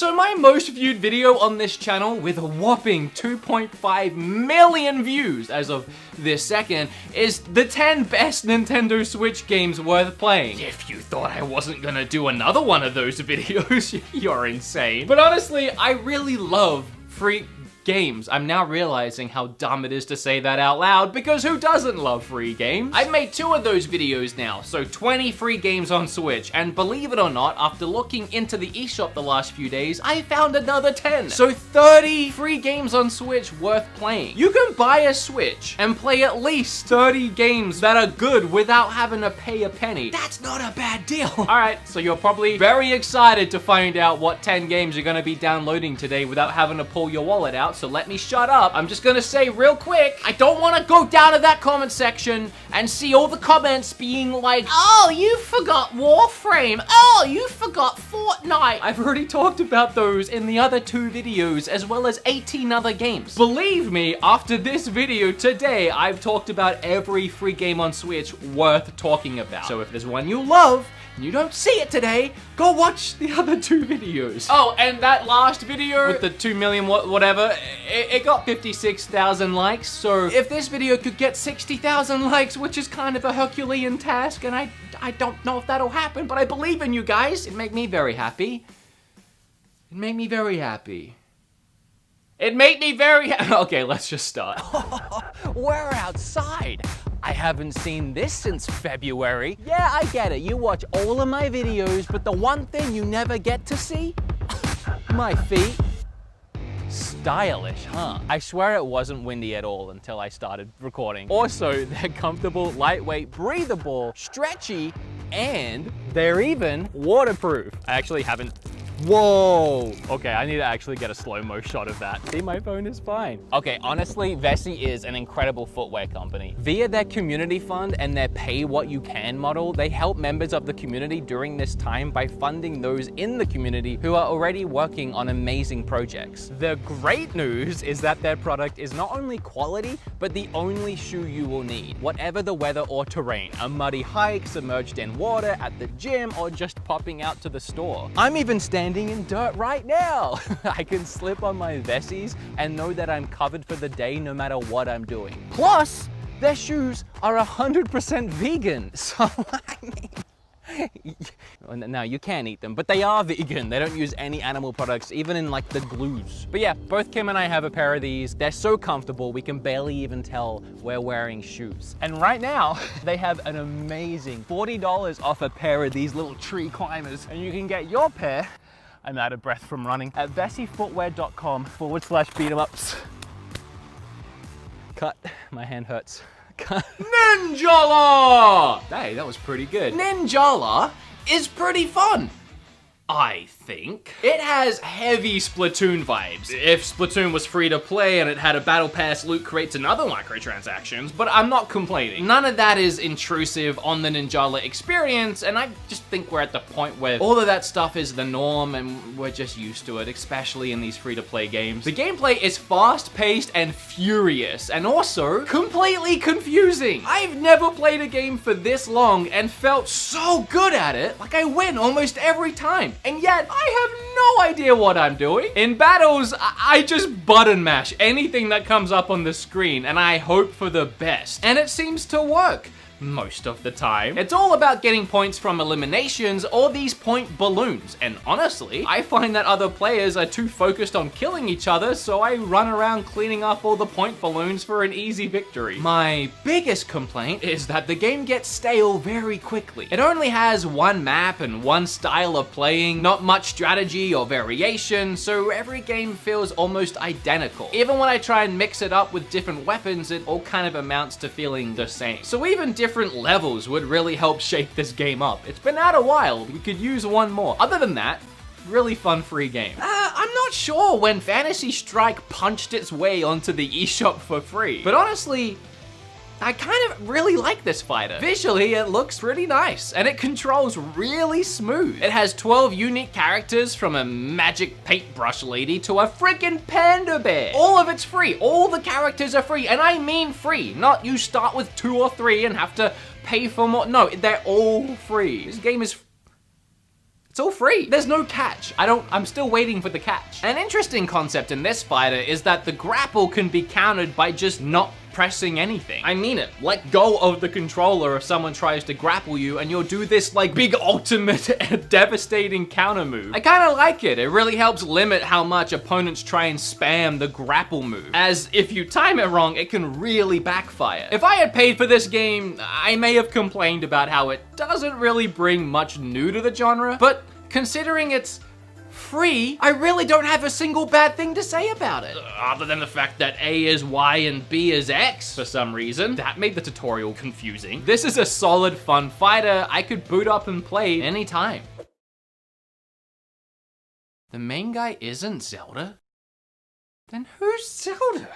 So my most viewed video on this channel, with a whopping 2.5 million views as of this second, is the 10 best Nintendo Switch games worth playing. If you thought I wasn't gonna do another one of those videos, you're insane. But honestly, I really love free games. I'm now realizing how dumb it is to say that out loud, because who doesn't love free games? I've made 2 of those videos now, so 20 free games on Switch, and believe it or not, after looking into the eShop the last few days, I found another 10. So 30 free games on Switch worth playing. You can buy a Switch and play at least 30 games that are good without having to pay a penny. That's not a bad deal. Alright, so you're probably very excited to find out what 10 games you're gonna be downloading today without having to pull your wallet out. So let me shut up. I'm just gonna say real quick, I don't want to go down to that comment section and see all the comments being like, oh, you forgot Warframe. Oh, you forgot Fortnite. I've already talked about those in the other 2 videos, as well as 18 other games. Believe me, after this video today, I've talked about every free game on Switch worth talking about. So if there's one you love, and you don't see it today, go watch the other 2 videos. Oh, and that last video with the 2 million whatever, it got 56,000 likes. So if this video could get 60,000 likes, which is kind of a Herculean task, and I don't know if that'll happen, but I believe in you guys. It'd make me very happy. It'd make me very happy. It made me very happy. Okay, let's just start. We're outside. I haven't seen this since February. Yeah, I get it. You watch all of my videos, but the one thing you never get to see? My feet. Stylish, huh? I swear it wasn't windy at all until I started recording. Also, they're comfortable, lightweight, breathable, stretchy, and they're even waterproof. I actually haven't. Whoa! Okay, I need to actually get a slow-mo shot of that. See, my phone is fine. Okay, honestly, Vessi is an incredible footwear company. Via their community fund and their pay what you can model, they help members of the community during this time by funding those in the community who are already working on amazing projects. The great news is that their product is not only quality, but the only shoe you will need, whatever the weather or terrain. A muddy hike, submerged in water, at the gym, or just popping out to the store. I'm even standing in dirt right now. I can slip on my Vessis and know that I'm covered for the day no matter what I'm doing. Plus, their shoes are 100% vegan. So, I mean, no, you can't eat them, but they are vegan. They don't use any animal products, even in like the glues. But yeah, both Kim and I have a pair of these. They're so comfortable, we can barely even tell we're wearing shoes. And right now, they have an amazing $40 off a pair of these little tree climbers. And you can get your pair, I'm out of breath from running, at vessifootwear.com/beat-em-ups. Cut, my hand hurts. Cut. Ninjala! Hey, that was pretty good. Ninjala is pretty fun, I think. It has heavy Splatoon vibes. If Splatoon was free to play and it had a battle pass, loot crates and other microtransactions, but I'm not complaining. None of that is intrusive on the Ninjala experience, and I just think we're at the point where all of that stuff is the norm and we're just used to it, especially in these free-to-play games. The gameplay is fast-paced and furious, and also completely confusing. I've never played a game for this long and felt so good at it, like I win almost every time. And yet, I have no idea what I'm doing. In battles, I just button mash anything that comes up on the screen, and I hope for the best. And it seems to work most of the time. It's all about getting points from eliminations or these point balloons, and honestly, I find that other players are too focused on killing each other, so I run around cleaning up all the point balloons for an easy victory. My biggest complaint is that the game gets stale very quickly. It only has one map and one style of playing, not much strategy or variation, so every game feels almost identical. Even when I try and mix it up with different weapons, it all kind of amounts to feeling the same. So even different levels would really help shake this game up. It's been out a while, we could use one more. Other than that, really fun free game. I'm not sure when Fantasy Strike punched its way onto the eShop for free, but honestly, I kind of really like this fighter. Visually, it looks pretty nice, and it controls really smooth. It has 12 unique characters, from a magic paintbrush lady to a freaking panda bear. All of it's free. All the characters are free, and I mean free. Not you start with 2 or 3 and have to pay for more. No, they're all free. This game is It's all free. There's no catch. I'm still waiting for the catch. An interesting concept in this fighter is that the grapple can be countered by just not pressing anything. I mean it. Let go of the controller if someone tries to grapple you and you'll do this like big ultimate devastating counter move. I kind of like it. It really helps limit how much opponents try and spam the grapple move, as if you time it wrong, it can really backfire. If I had paid for this game, I may have complained about how it doesn't really bring much new to the genre, but considering it's free, I really don't have a single bad thing to say about it. Other than the fact that A is Y and B is X for some reason. That made the tutorial confusing. This is a solid, fun fighter I could boot up and play anytime. The main guy isn't Zelda? Then who's Zelda?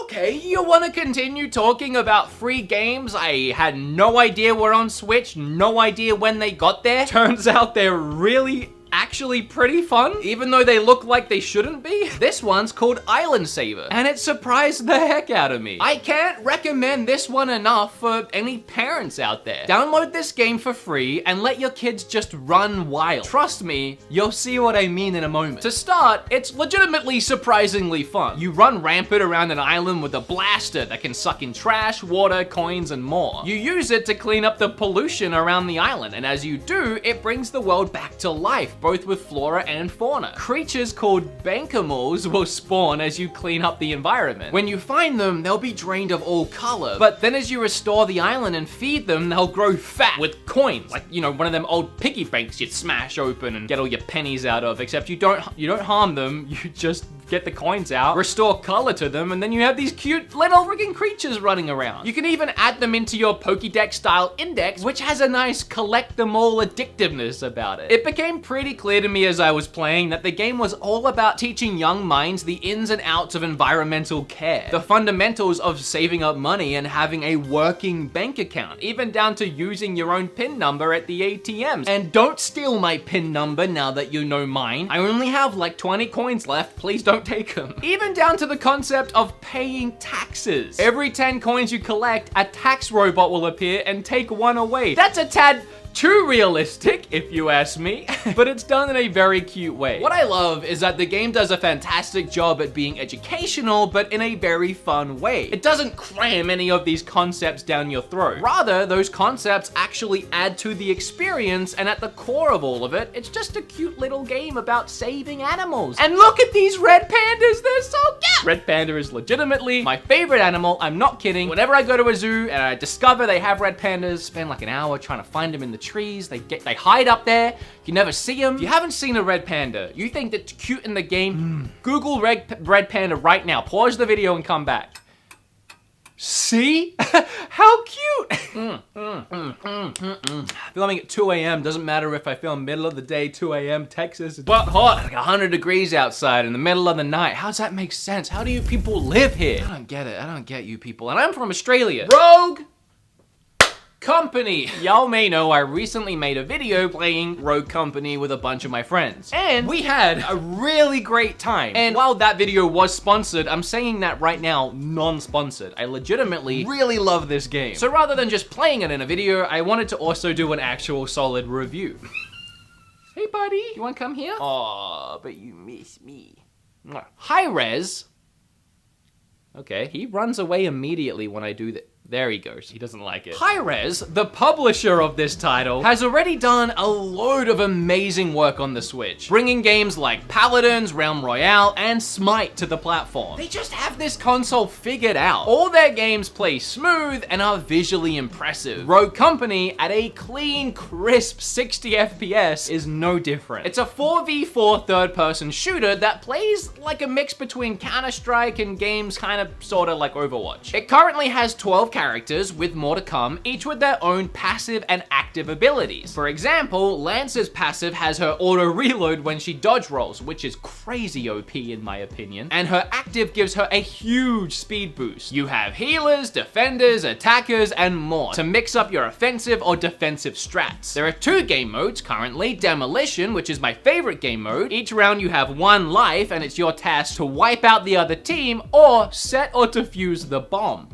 Okay, you want to continue talking about free games I had no idea were on Switch, no idea when they got there? Turns out they're really actually pretty fun, even though they look like they shouldn't be. This one's called Island Saver, and it surprised the heck out of me. I can't recommend this one enough for any parents out there. Download this game for free and let your kids just run wild. Trust me, you'll see what I mean in a moment. To start, it's legitimately surprisingly fun. You run rampant around an island with a blaster that can suck in trash, water, coins, and more. You use it to clean up the pollution around the island, and as you do, it brings the world back to life, both with flora and fauna. Creatures called Bankamals will spawn as you clean up the environment. When you find them, they'll be drained of all color, but then as you restore the island and feed them, they'll grow fat with coins. Like, you know, one of them old piggy banks you'd smash open and get all your pennies out of, except you don't harm them, you just get the coins out, restore color to them, and then you have these cute little freaking creatures running around. You can even add them into your Pokédex style index, which has a nice collect them all addictiveness about it. It became pretty clear to me as I was playing that the game was all about teaching young minds the ins and outs of environmental care, the fundamentals of saving up money and having a working bank account, even down to using your own PIN number at the ATMs. And don't steal my PIN number now that you know mine. I only have like 20 coins left, please don't take them. Even down to the concept of paying taxes. Every 10 coins you collect, a tax robot will appear and take one away. That's a tad too realistic, if you ask me, but it's done in a very cute way. What I love is that the game does a fantastic job at being educational, but in a very fun way. It doesn't cram any of these concepts down your throat. Rather, those concepts actually add to the experience, and at the core of all of it, it's just a cute little game about saving animals. And look at these red pandas, they're so cute! Red panda is legitimately my favorite animal, I'm not kidding. Whenever I go to a zoo and I discover they have red pandas, spend like an hour trying to find them in the trees, they hide up there, you never see them. If you haven't seen a red panda, you think that's cute in the game, Google red panda right now, pause the video and come back. See? How cute! Filming at 2 a.m. doesn't matter if I film middle of the day, 2 a.m. Texas, it's but hot, like 100 degrees outside in the middle of the night. How does that make sense? How do you people live here? I don't get it, I don't get you people. And I'm from Australia. Rogue Company. Y'all may know I recently made a video playing Rogue Company with a bunch of my friends. And we had a really great time. And while that video was sponsored, I'm saying that right now, non-sponsored. I legitimately really love this game. So rather than just playing it in a video, I wanted to also do an actual solid review. Hey buddy, you wanna come here? Aw, but you miss me. Hi-Rez. Okay, he runs away immediately when I do that. There he goes, he doesn't like it. Hi-Rez, the publisher of this title, has already done a load of amazing work on the Switch, bringing games like Paladins, Realm Royale, and Smite to the platform. They just have this console figured out. All their games play smooth and are visually impressive. Rogue Company, at a clean, crisp 60 FPS, is no different. It's a 4v4 third-person shooter that plays like a mix between Counter-Strike and games kind of sorta like Overwatch. It currently has 12 characters, with more to come, each with their own passive and active abilities. For example, Lance's passive has her auto reload when she dodge rolls, which is crazy OP in my opinion, and her active gives her a huge speed boost. You have healers, defenders, attackers, and more to mix up your offensive or defensive strats. There are 2 game modes currently, Demolition, which is my favorite game mode. Each round you have 1 life, and it's your task to wipe out the other team or set or defuse the bomb.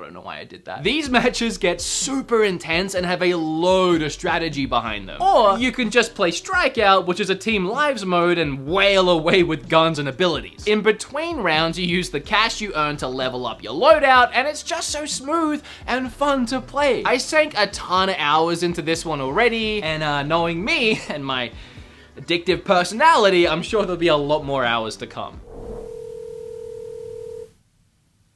I don't know why I did that. These matches get super intense and have a load of strategy behind them. Or you can just play Strikeout, which is a team lives mode, and wail away with guns and abilities. In between rounds, you use the cash you earn to level up your loadout, and it's just so smooth and fun to play. I sank a ton of hours into this one already, and knowing me and my addictive personality, I'm sure there'll be a lot more hours to come.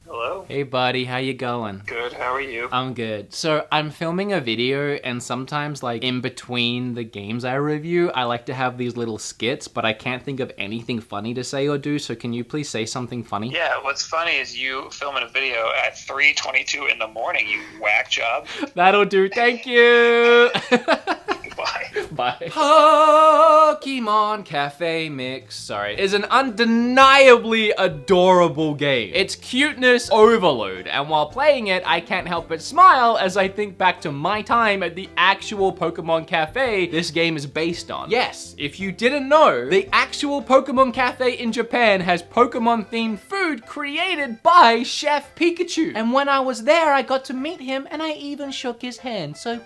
Hello? Hey buddy, how you going? Good, how are you? I'm good. So I'm filming a video, and sometimes like in between the games I review, I like to have these little skits, but I can't think of anything funny to say or do, so can you please say something funny? Yeah, what's funny is you filming a video at 3:22 in the morning, you whack job. That'll do, thank you! Goodbye. Bye. Pokemon Cafe Mix, sorry, is an undeniably adorable game. It's cuteness overload, and while playing it, I can't help but smile as I think back to my time at the actual Pokemon Cafe this game is based on. Yes, if you didn't know, the actual Pokemon Cafe in Japan has Pokemon-themed food created by Chef Pikachu. And when I was there, I got to meet him, and I even shook his hand, so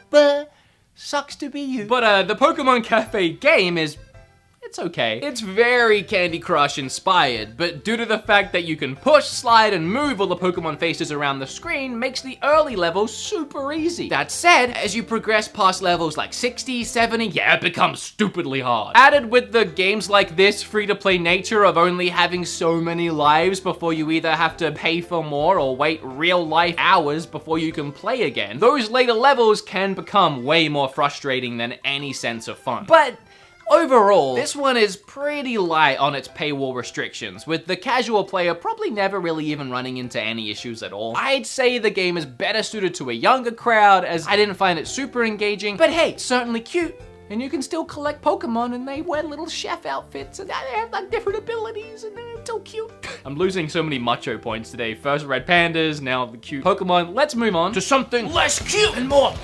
sucks to be you. But the Pokemon Cafe game is, it's okay. It's very Candy Crush inspired, but due to the fact that you can push, slide, and move all the Pokemon faces around the screen makes the early levels super easy. That said, as you progress past levels like 60, 70, yeah, it becomes stupidly hard. Added with the games like this free-to-play nature of only having so many lives before you either have to pay for more or wait real-life hours before you can play again, those later levels can become way more frustrating than any sense of fun. But overall, this one is pretty light on its paywall restrictions, with the casual player probably never really even running into any issues at all. I'd say the game is better suited to a younger crowd, as I didn't find it super engaging, but hey, certainly cute. And you can still collect Pokemon, and they wear little chef outfits, and they have like different abilities, and they're so cute. I'm losing so many macho points today. First red pandas, now the cute Pokemon. Let's move on to something less cute and more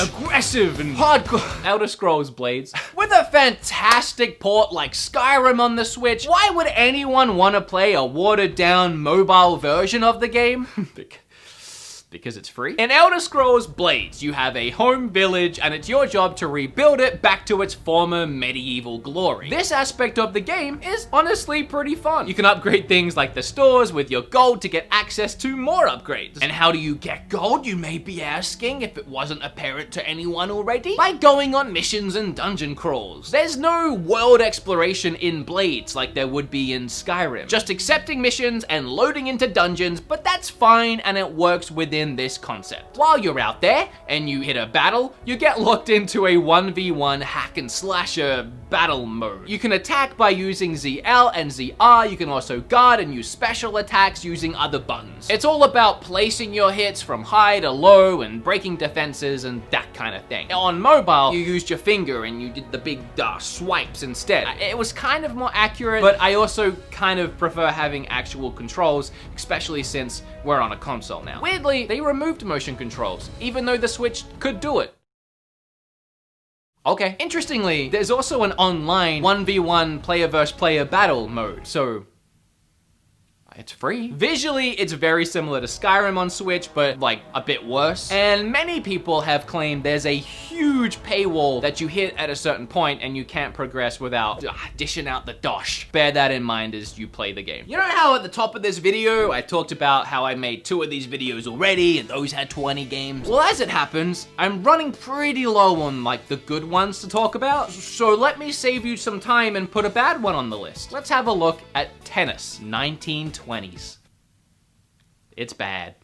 aggressive and hardcore. Elder Scrolls Blades. With a fantastic port like Skyrim on the Switch, why would anyone want to play a watered down mobile version of the game? Because it's free. In Elder Scrolls Blades, you have a home village, and it's your job to rebuild it back to its former medieval glory. This aspect of the game is honestly pretty fun. You can upgrade things like the stores with your gold to get access to more upgrades. And how do you get gold, you may be asking, if it wasn't apparent to anyone already? By going on missions and dungeon crawls. There's no world exploration in Blades like there would be in Skyrim. Just accepting missions and loading into dungeons, but that's fine, and it works within this concept. While you're out there and you hit a battle, you get locked into a 1v1 hack and slasher battle mode. You can attack by using ZL and ZR. You can also guard and use special attacks using other buttons. It's all about placing your hits from high to low and breaking defenses and that kind of thing. On mobile, you used your finger and you did the big swipes instead. It was kind of more accurate, but I also kind of prefer having actual controls, especially since we're on a console now. Weirdly, they removed motion controls, even though the Switch could do it. Okay. Interestingly, there's also an online 1v1 player versus player battle mode, so it's free. Visually, it's very similar to Skyrim on Switch, but like a bit worse. And many people have claimed there's a huge paywall that you hit at a certain point and you can't progress without dishing out the dosh. Bear that in mind as you play the game. You know how at the top of this video, I talked about how I made 2 of these videos already and those had 20 games? Well, as it happens, I'm running pretty low on like the good ones to talk about. So let me save you some time and put a bad one on the list. Let's have a look at Tennis 1920. It's bad.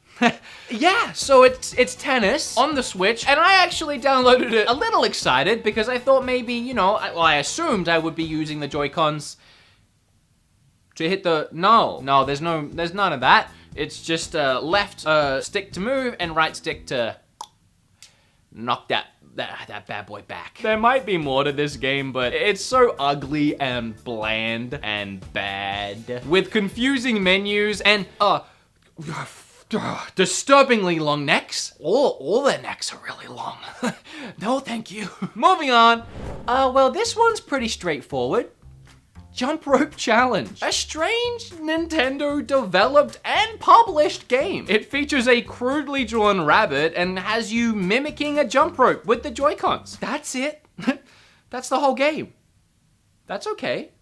Yeah, so it's Tennis on the Switch, and I actually downloaded it a little excited because I thought maybe, you know, I assumed I would be using the Joy-Cons to hit the, no, there's none of that. It's just left stick to move and right stick to knock that bad boy back. There might be more to this game, but it's so ugly and bland and bad. With confusing menus and, disturbingly long necks. All their necks are really long. No, thank you. Moving on. Well, this one's pretty straightforward. Jump Rope Challenge, a strange Nintendo developed and published game. It features a crudely drawn rabbit and has you mimicking a jump rope with the Joy-Cons. That's it. That's the whole game. That's okay.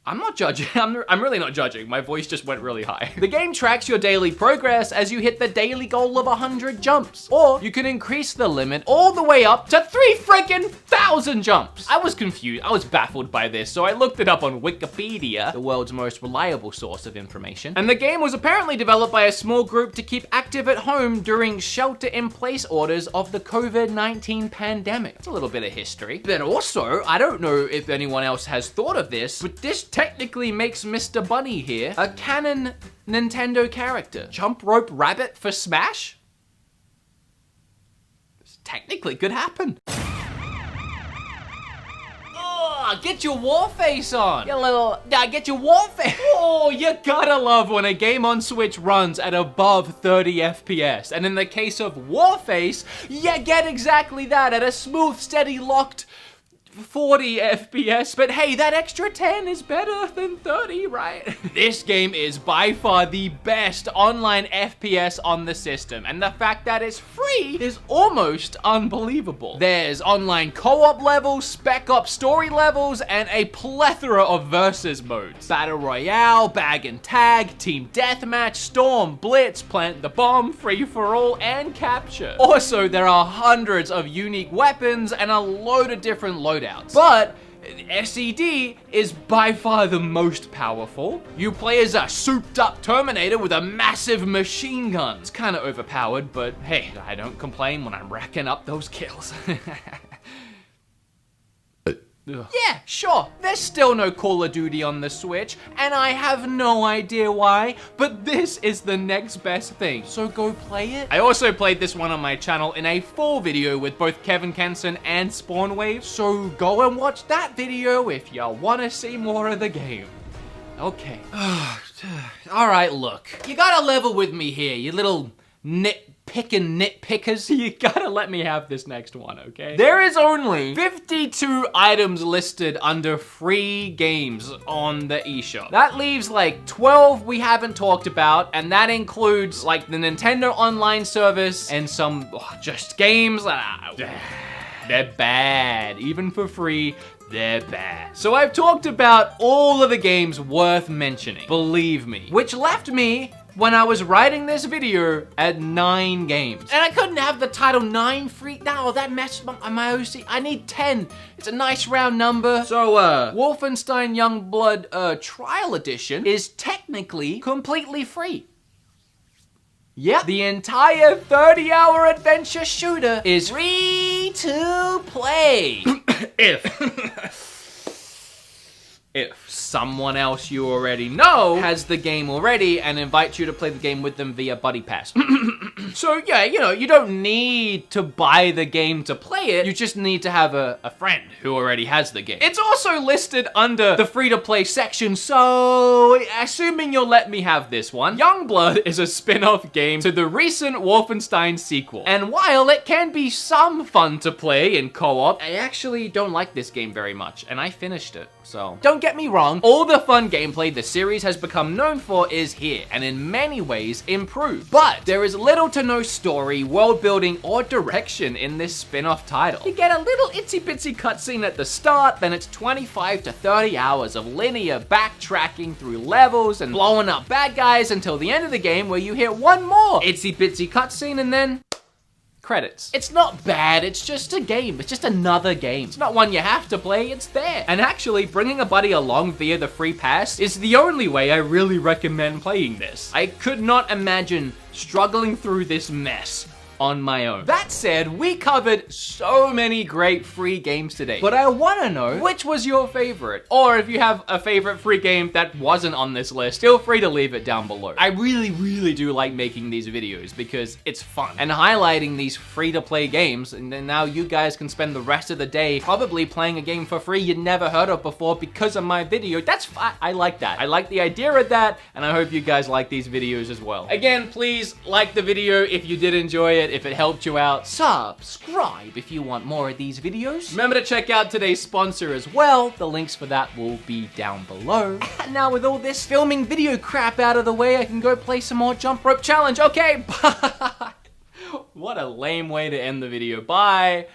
I'm not judging. I'm really not judging. My voice just went really high. The game tracks your daily progress as you hit the daily goal of 100 jumps. Or you can increase the limit all the way up to 3,000 jumps. I was confused. I was baffled by this, so I looked it up on Wikipedia, the world's most reliable source of information. And the game was apparently developed by a small group to keep active at home during shelter-in-place orders of the COVID-19 pandemic. That's a little bit of history. Then also, I don't know if anyone else has thought of this, but this technically makes Mr. Bunny here a canon Nintendo character. Jump Rope Rabbit for Smash? This technically could happen. Oh, get your war face on. Get your war face. Oh, you gotta love when a game on Switch runs at above 30 FPS. And in the case of Warface, you get exactly that at a smooth, steady, locked 40 FPS, but hey, that extra 10 is better than 30, right? This game is by far the best online FPS on the system, and the fact that it's free is almost unbelievable. There's online co-op levels, spec op story levels, and a plethora of versus modes. Battle Royale, Bag and Tag, Team Deathmatch, Storm, Blitz, Plant the Bomb, Free for All, and Capture. Also, there are hundreds of unique weapons and a load of different loadouts. But SED is by far the most powerful. You play as a souped up Terminator with a massive machine gun. It's kind of overpowered, but hey, I don't complain when I'm racking up those kills. Yeah, sure, there's still no Call of Duty on the Switch, and I have no idea why, but this is the next best thing, so go play it. I also played this one on my channel in a full video with both Kevin Kenson and Spawnwave, so go and watch that video if you want to see more of the game. Okay. Alright, look, you gotta level with me here, you little nitpickers. You gotta let me have this next one, okay? There is only 52 items listed under free games on the eShop. That leaves like 12 we haven't talked about, and that includes like the Nintendo Online service and some just games that they're bad. Even for free, they're bad. So I've talked about all of the games worth mentioning, believe me, which left me when I was writing this video at 9 games. And I couldn't have the title 9 free. No, that messed up my OC. I need 10. It's a nice round number. So, Wolfenstein Youngblood Trial Edition is technically completely free. Yeah, the entire 30-hour adventure shooter is free to play. If someone else you already know has the game already and invites you to play the game with them via Buddy Pass. So yeah, you know, you don't need to buy the game to play it, you just need to have a friend who already has the game. It's also listed under the free-to-play section, so assuming you'll let me have this one, Youngblood is a spin-off game to the recent Wolfenstein sequel. And while it can be some fun to play in co-op, I actually don't like this game very much, and I finished it. So, don't get me wrong, all the fun gameplay the series has become known for is here, and in many ways improved. But there is little to no story, world building, or direction in this spin-off title. You get a little itsy-bitsy cutscene at the start, then it's 25 to 30 hours of linear backtracking through levels and blowing up bad guys until the end of the game where you hit one more itsy-bitsy cutscene and then credits. It's not bad, it's just a game. It's just another game. It's not one you have to play, it's there. And actually, bringing a buddy along via the free pass is the only way I really recommend playing this. I could not imagine struggling through this mess on my own. That said, we covered so many great free games today, but I wanna know which was your favorite, or if you have a favorite free game that wasn't on this list, feel free to leave it down below. I really do like making these videos because it's fun and highlighting these free-to-play games, and then now you guys can spend the rest of the day probably playing a game for free you'd never heard of before because of my video. That's fine. I like that. I like the idea of that, and I hope you guys like these videos as well. Again, please like the video if you did enjoy it. If it helped you out, subscribe if you want more of these videos. Remember to check out today's sponsor as well. The links for that will be down below. And now with all this filming video crap out of the way, I can go play some more jump rope challenge. Okay, bye. What a lame way to end the video. Bye.